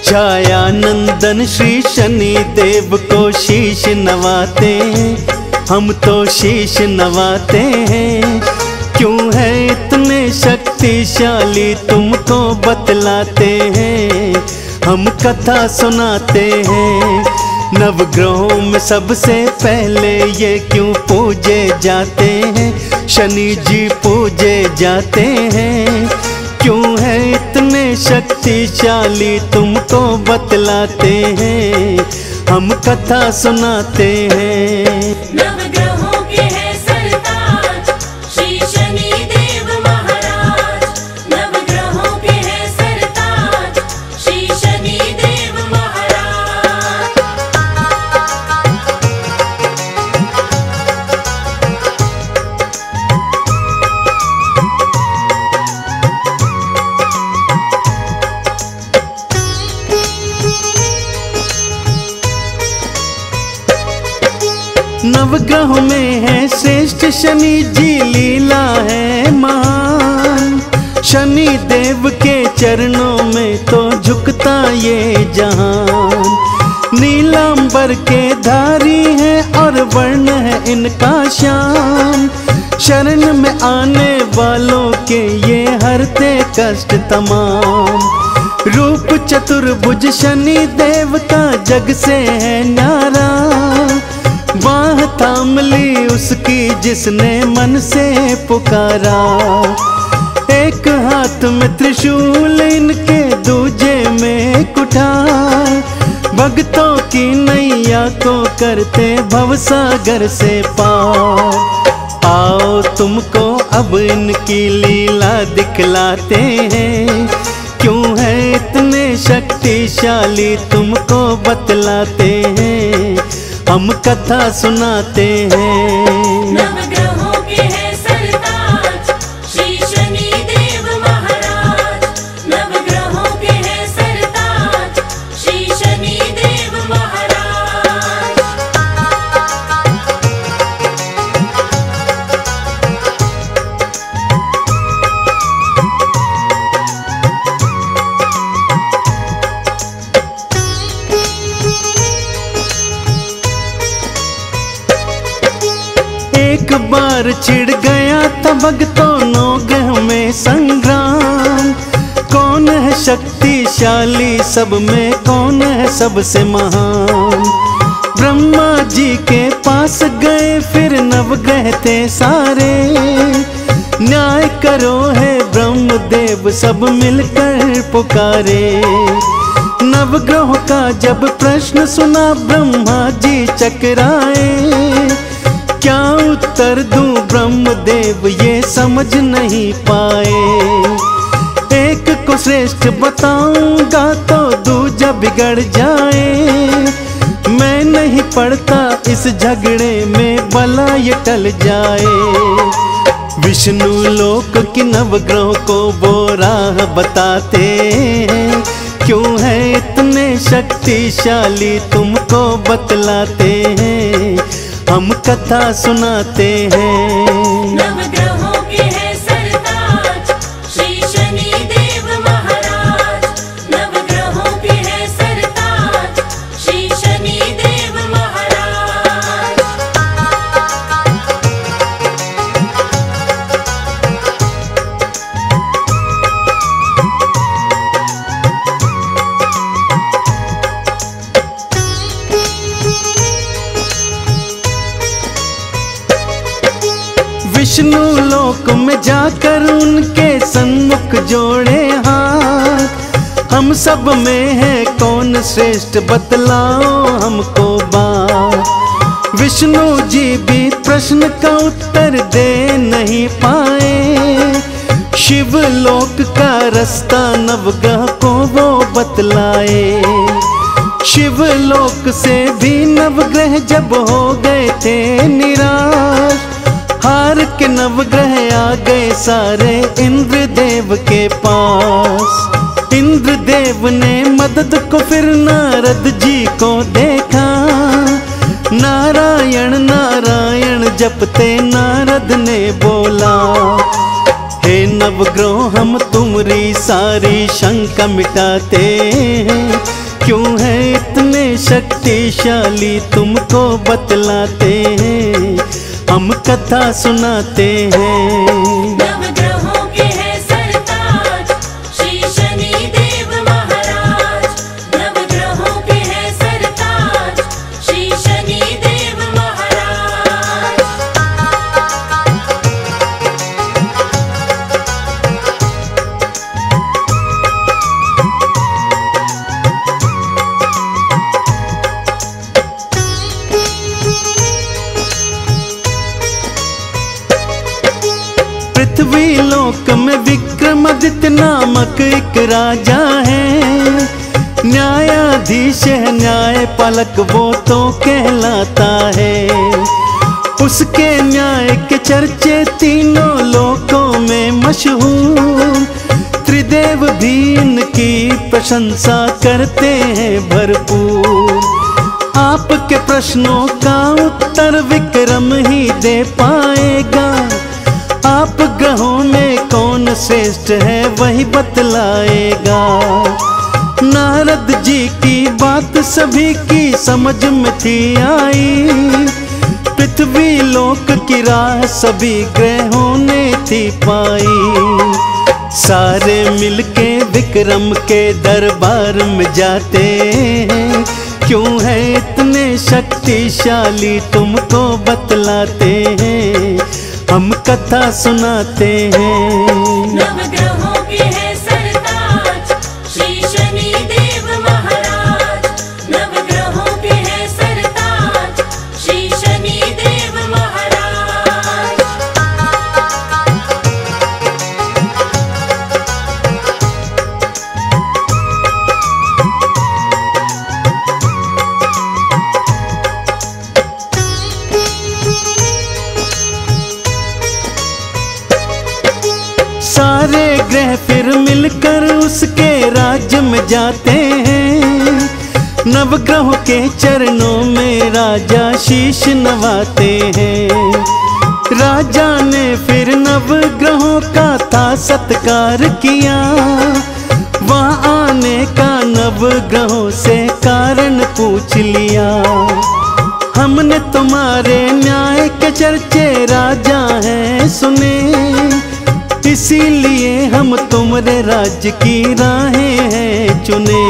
छाया नंदन श्री शनि देव को शीश नवाते हम तो शीश नवाते हैं। क्यों है इतने शक्तिशाली तुमको बतलाते हैं, हम कथा सुनाते हैं। नवग्रहों में सबसे पहले ये क्यों पूजे जाते हैं, शनि जी पूजे जाते हैं। क्यों है इतने शक्तिशाली तुमको बतलाते हैं, हम कथा सुनाते हैं। नवग्रहों के हैं सरताज श्री शनि देव महाराज, नवग्रहों के हैं सरताज श्री शनि देव महाराज। नवग्रहों में है श्रेष्ठ शनि जी, लीला है महान। शनि देव के चरणों में तो झुकता ये जहान। नीलांबर के धारी है और वर्ण है इनका श्याम। शरण में आने वालों के ये हरते कष्ट तमाम। रूप चतुर्भुज शनि देव का जग से है न्यारा। बाह थाम ली उसकी जिसने मन से पुकारा। एक हाथ में त्रिशूल इनके दूजे में कुठार। भक्तों की नैया को करते भवसागर से पार। आओ तुमको अब इनकी लीला दिखलाते हैं। क्यों है इतने शक्तिशाली तुमको बतलाते हैं, हम कथा सुनाते हैं। नवग्रहों के हैं सरताज श्री शनि देव महाराज, नवग्रहों के हैं सरताज श्री शनि देव महाराज। एक बार छिड़ गया था भक्तों नौगह में संग्राम। कौन है शक्तिशाली सब में, कौन है सबसे महान। ब्रह्मा जी के पास गए फिर नवग्रह थे सारे। न्याय करो है ब्रह्मदेव सब मिलकर पुकारे। नवग्रहों का जब प्रश्न सुना ब्रह्मा जी चकराए। क्या उत्तर दूं ब्रह्मदेव ये समझ नहीं पाए। एक को श्रेष्ठ बताऊंगा तो दूजा बिगड़ जाए। मैं नहीं पड़ता इस झगड़े में भला ये टल जाए। विष्णु लोक की नवग्रहों को वो राह बताते हैं। क्यों है इतने शक्तिशाली तुमको बतलाते हैं, हम कथा सुनाते हैं। नवग्रहों के हैं सरताज श्री शनि देव महाराज, नवग्रहों के हैं सरताज श्री शनि देव महाराज। विष्णु लोक में जाकर उनके सन्मुख जोड़े हाथ। हम सब में है कौन श्रेष्ठ बतलाओ हमको बात। विष्णु जी भी प्रश्न का उत्तर दे नहीं पाए। शिव लोक का रास्ता नवग्रह को वो बतलाए। शिव लोक से भी नवग्रह जब हो गए थे निराश। हार के नवग्रह आ गए सारे इंद्र देव के पास। इंद्र देव ने मदद को फिर नारद जी को देखा। नारायण नारायण जपते नारद ने बोला। हे नवग्रह हम तुम्हारी सारी शंका मिटाते हैं। क्यों है इतने शक्तिशाली तुमको बतलाते हैं, हम कथा सुनाते हैं। नवग्रहों के हैं सरताज श्री शनि देव महाराज। नवग्रहों के हैं सरताज श्री शनि देव महाराज। पृथ्वी लोक में विक्रमादित्य नामक एक राजा है, न्यायाधीश है न्यायपालक वो तो कहलाता है। उसके न्याय के चर्चे तीनों लोकों में मशहूर, त्रिदेव भी इनकी प्रशंसा करते हैं भरपूर। आपके प्रश्नों का उत्तर विक्रम ही दे पाएगा, आप ग्रहों में कौन श्रेष्ठ है वही बतलाएगा। नारद जी की बात सभी की समझ में थी आई, पृथ्वी लोक की राह सभी ग्रहों ने थी पाई। सारे मिलके विक्रम के दरबार में जाते हैं, क्यों है इतने शक्तिशाली तुमको बतलाते हैं, हम कथा सुनाते हैं। नवग्रहों के हैं सरताज श्री शनि देव महाराज। नवग्रहों के हैं सरताज श्री शनि देव महाराज। सारे ग्रह फिर मिलकर उसके राज्य में जाते हैं, नवग्रहों के चरणों में राजा शीश नवाते हैं। राजा ने फिर नवग्रहों का था सत्कार किया, वहाँ आने का नवग्रहों से कारण पूछ लिया। हमने तुम्हारे न्याय के चर्चे राजा हैं सुने, इसीलिए हम तुम्हारे राज्य की राहें हैं चुने।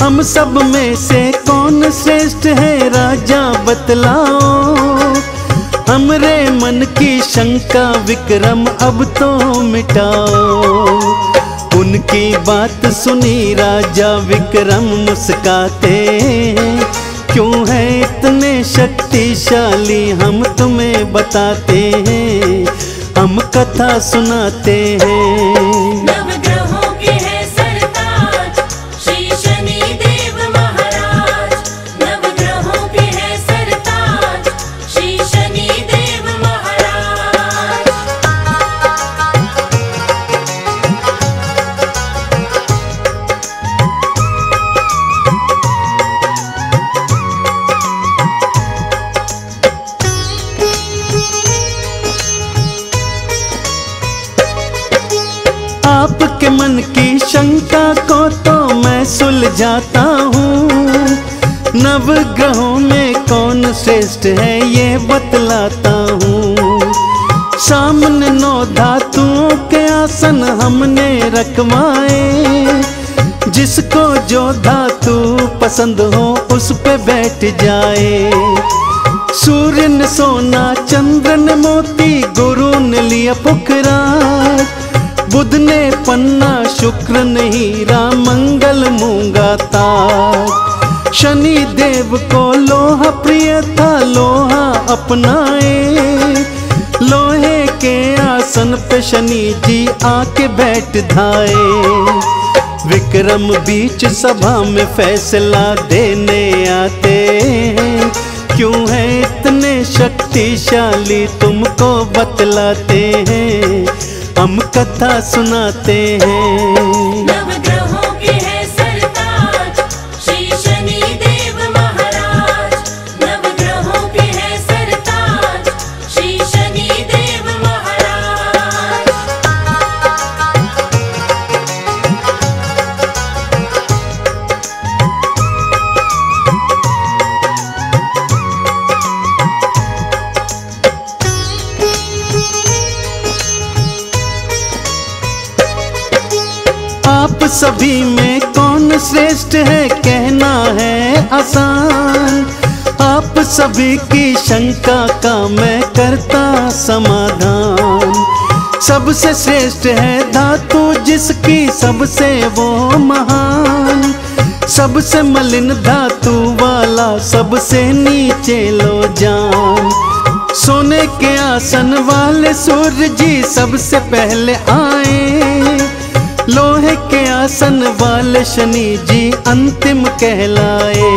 हम सब में से कौन श्रेष्ठ है राजा बतलाओ, हमरे मन की शंका विक्रम अब तो मिटाओ। उनकी बात सुनी राजा विक्रम मुस्काते हैं, क्यों है इतने शक्तिशाली हम तुम्हें बताते हैं, हम कथा सुनाते हैं। नवग्रहों के हैं सरताज श्री शनि देव महाराज। नवग्रहों के हैं सरताज श्री शनि देव महाराज। आपके मन की शंका को तो मैं सुलझाता हूँ, नवग्रहों में कौन श्रेष्ठ है ये बतलाता हूँ। सामने 9 धातुओं के आसन हमने रखवाए, जिसको जो धातु पसंद हो उस पे बैठ जाए। सूर्य ने सोना, चंद्र ने मोती, गुरु ने लिया पुखराज, बुध ने पन्ना, शुक्र ने हीरा, मंगल मूंगा ताज। शनि देव को लोहा प्रिय था, लोहा अपनाए, लोहे के आसन पे शनि जी आके बैठ धाए। विक्रम बीच सभा में फैसला देने आते हैं, क्यों है इतने शक्तिशाली तुमको बतलाते हैं, हम कथा सुनाते हैं। नवग्रहों के हैं सरताज श्री शनि देव महाराज। नवग्रहों के हैं सरताज श्री शनि देव महाराज। सभी में कौन श्रेष्ठ है कहना है आसान। आप सभी की शंका का मैं करता समाधान। सबसे श्रेष्ठ है धातु जिसकी सबसे वो महान। सबसे मलिन धातु वाला सबसे नीचे लो जान। सोने के आसन वाले सूर्य जी सबसे पहले आए। लोहे के आसन वाले शनि जी अंतिम कहलाए।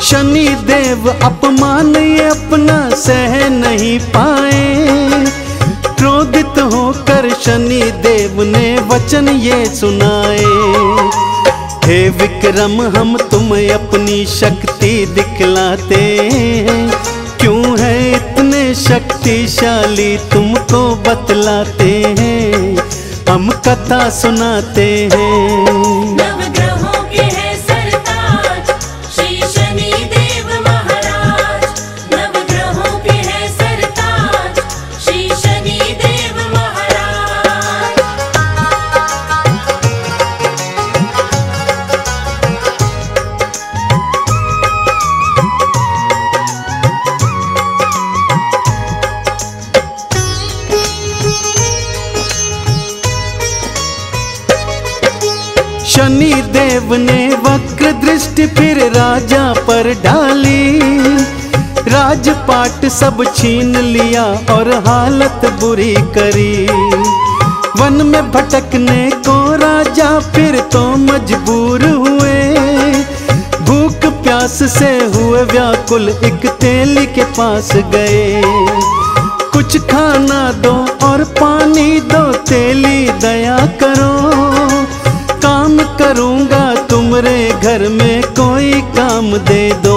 शनि देव अपमान ये अपना सह नहीं पाए। क्रोधित होकर शनि देव ने वचन ये सुनाए। हे विक्रम हम तुम्हें अपनी शक्ति दिखलाते हैं। क्यों है इतने शक्तिशाली तुमको बतलाते हैं। हम कथा सुनाते हैं। नवग्रहों के है सरताज श्री शनि देव महाराज। नवग्रहों के है सरताज श्री शनि देव महाराज। शनि देव ने वक्र दृष्टि फिर राजा पर डाली। राजपाट सब छीन लिया और हालत बुरी करी। वन में भटकने को राजा फिर तो मजबूर हुए। भूख प्यास से हुए व्याकुल एक तेली के पास गए। कुछ खाना दो और पानी दो तेली दया करो। काम करूंगा तुमरे घर में कोई काम दे दो।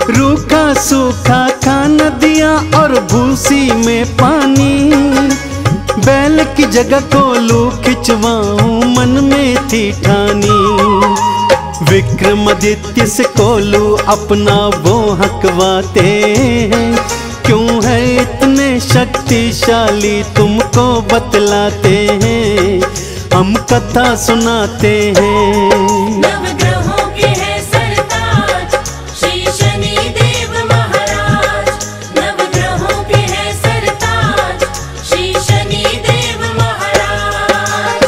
रूखा सूखा खाना दिया और भूसी में पानी। बैल की जगह कोलू खिंचवाऊं मन में थी ठानी। विक्रमादित्य से कोलू अपना वो हकवाते हैं। क्यों है इतने शक्तिशाली तुमको बतलाते हैं। हम कथा सुनाते हैं। नवग्रहों के है सरताज श्री शनि देव महाराज। नवग्रहों के है सरताज श्री शनि देव महाराज।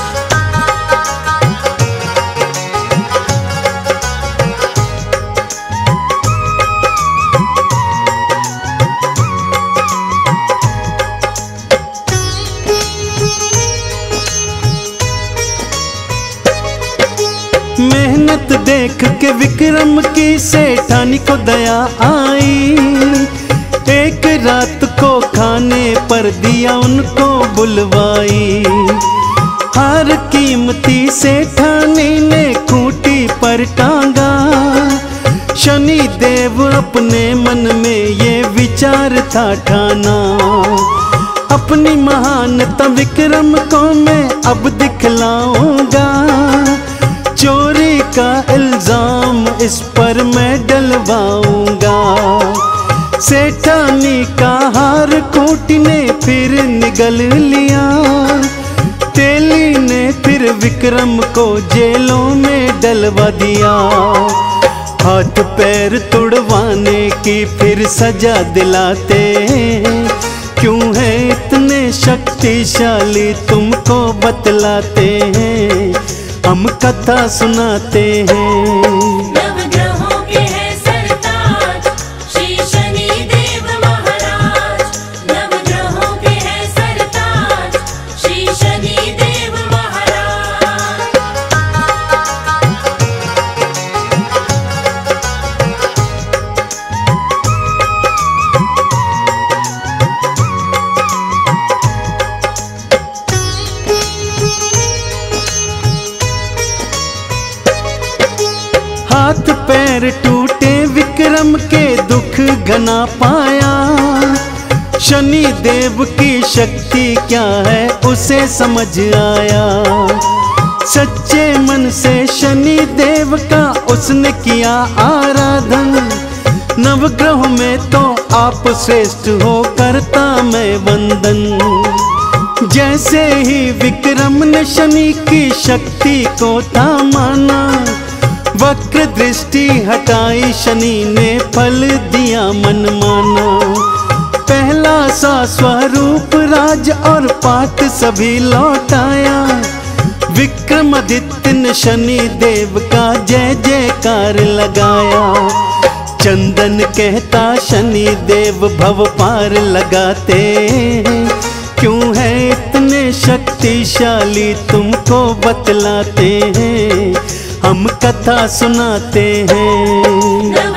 मेहनत देख के विक्रम की सेठानी को दया आई। एक रात को खाने पर दिया उनको बुलवाई। हर कीमती सेठानी ने खूंटी पर टांगा। शनि देव अपने मन में ये विचार था ठाना। अपनी महानता विक्रम को मैं अब दिखलाऊंगा। चोरी का इल्जाम इस पर मैं डलवाऊंगा। सेठानी का हार खूंटी ने फिर निगल लिया। तेली ने फिर विक्रम को जेलों में डलवा दिया। हाथ पैर तुड़वाने की फिर सजा दिलाते हैं। क्यों है इतने शक्तिशाली तुमको बतलाते हैं। हम कथा सुनाते हैं। नवग्रहों के है सरताज श्री शनि देव महाराज। नवग्रहों के है सरताज श्री शनि देव महाराज। हाथ पैर टूटे विक्रम के दुख घना पाया। शनि देव की शक्ति क्या है उसे समझ आया। सच्चे मन से शनि देव का उसने किया आराधन। नवग्रह में तो आप श्रेष्ठ हो करता मैं वंदन। जय से ही विक्रम ने शनि की शक्ति को था माना। वक्र दृष्टि हटाई शनि ने फल दिया मनमाना। पहला सा स्वरूप राज और पाठ सभी लौटाया। विक्रमादित्य ने शनि देव का जय जयकार लगाया। चंदन कहता शनि देव भव पार लगाते हैं, क्यों है इतने शक्तिशाली तुमको बतलाते हैं, हम कथा सुनाते हैं।